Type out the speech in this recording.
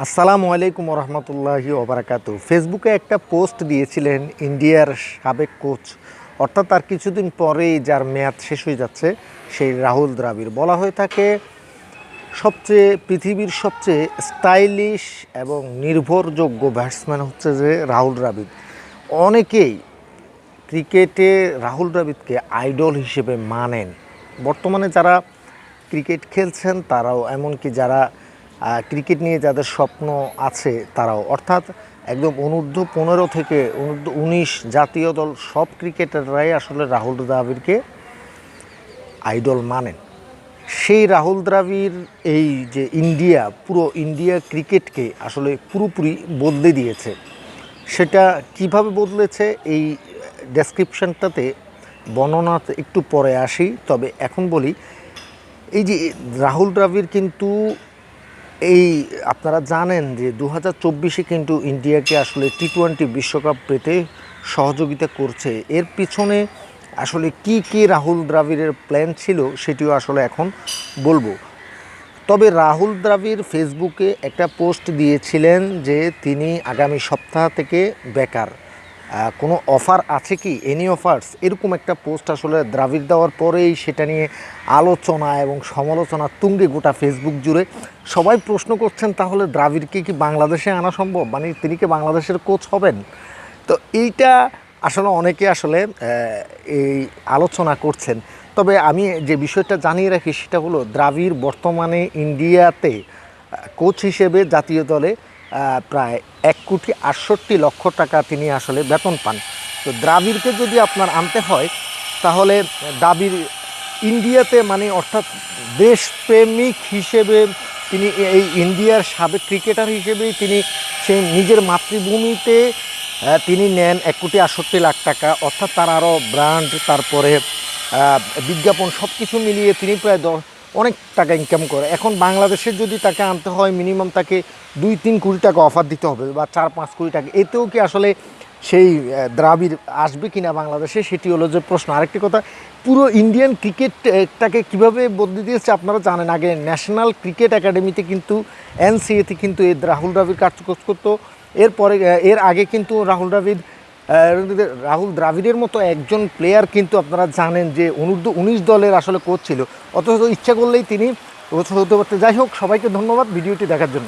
আসসালামু আলাইকুম রহমতুল্লাহি ওবরাকাতু। ফেসবুকে একটা পোস্ট দিয়েছিলেন ইন্ডিয়ার সাবেক কোচ, অর্থাৎ তার কিছুদিন পরেই যার মেয়াদ শেষ হয়ে যাচ্ছে, সেই রাহুল দ্রাবিড়। বলা হয়ে থাকে পৃথিবীর সবচেয়ে স্টাইলিশ এবং নির্ভরযোগ্য ব্যাটসম্যান হচ্ছে যে রাহুল দ্রাবিড়। অনেকেই ক্রিকেটে রাহুল দ্রাবিড়কে আইডল হিসেবে মানেন। বর্তমানে যারা ক্রিকেট খেলছেন তারাও, এমনকি যারা ক্রিকেট নিয়ে যাদের স্বপ্ন আছে তারাও, অর্থাৎ একদম অনূর্ধ্ব 15 থেকে অনূর্ধ্ব 19 জাতীয় দল সব ক্রিকেটাররাই আসলে রাহুল দ্রাবিড়কে আইডল মানেন। সেই রাহুল দ্রাবিড় এই যে পুরো ইন্ডিয়া ক্রিকেটকে আসলে পুরোপুরি বদলে দিয়েছে। সেটা কিভাবে বদলেছে এই ডেসক্রিপশনটাতে বর্ণনাতে একটু পরে আসি। তবে এখন বলি, এই যে রাহুল দ্রাবিড় কিন্তু আপনারা জানেন যে 2024-এ কিন্তু ইন্ডিয়াকে আসলে টি-20 বিশ্বকাপ পেতে সহযোগিতা করছে। এর পিছনে আসলে কি রাহুল দ্রাবিড়ের প্ল্যান ছিল সেটিও আসলে এখন বলবো। তবে রাহুল দ্রাবিড় ফেসবুকে একটা পোস্ট দিয়েছিলেন যে তিনি আগামী সপ্তাহ থেকে বেকার, কোনো অফার আছে কি, এনি অফার্স, এরকম একটা পোস্ট আসলে দ্রাবিড় দেওয়ার পরেই সেটা নিয়ে আলোচনা এবং সমালোচনা তুঙ্গে গোটা ফেসবুক জুড়ে। সবাই প্রশ্ন করছেন, তাহলে দ্রাবিড়কে কি বাংলাদেশে আনা সম্ভব, মানে তিনি কি বাংলাদেশের কোচ হবেন? তো এইটা আসলে অনেকে আসলে এই আলোচনা করছেন। তবে আমি যে বিষয়টা জানিয়ে রাখি সেটা হলো, দ্রাবিড় বর্তমানে ইন্ডিয়াতে কোচ হিসেবে জাতীয় দলে প্রায় 1,68,00,000 টাকা তিনি আসলে বেতন পান। তো দ্রাবিড়কে যদি আপনার আনতে হয়, তাহলে দ্রাবিড় ইন্ডিয়াতে, মানে অর্থাৎ দেশপ্রেমিক হিসেবে তিনি, এই ইন্ডিয়ার সাবেক ক্রিকেটার হিসেবেই তিনি সেই নিজের মাতৃভূমিতে তিনি নেন 1,68,00,000 টাকা। অর্থাৎ তার আরও ব্র্যান্ড, তারপরে বিজ্ঞাপন, সব কিছু মিলিয়ে তিনি প্রায় অনেক টাকা ইনকাম করে। এখন বাংলাদেশের যদি তাকে আনতে হয়, মিনিমাম তাকে 2-3 কোটি টাকা অফার দিতে হবে, বা 4-5 কোটি টাকা। এতেও কি আসলে সেই দ্রাবিড় আসবে কিনা বাংলাদেশে, সেটি হলো যে প্রশ্ন। আরেকটি কথা, পুরো ইন্ডিয়ান ক্রিকেটটাকে কীভাবে বদলে দিয়েছে আপনারা জানেন। আগে ন্যাশনাল ক্রিকেট একাডেমিতে কিন্তু, এনসিএতে কিন্তু এই রাহুল দ্রাবিড় কাজ করতো। এর আগে কিন্তু রাহুল দ্রাবিড়ের মতো একজন প্লেয়ার কিন্তু আপনারা জানেন যে অনূর্ধ্ব 19 দলের আসলে কোচ ছিল, অথচ ইচ্ছা করলেই তিনি কোচ হতে পারতেন। যাই হোক, সবাইকে ধন্যবাদ ভিডিওটি দেখার জন্য।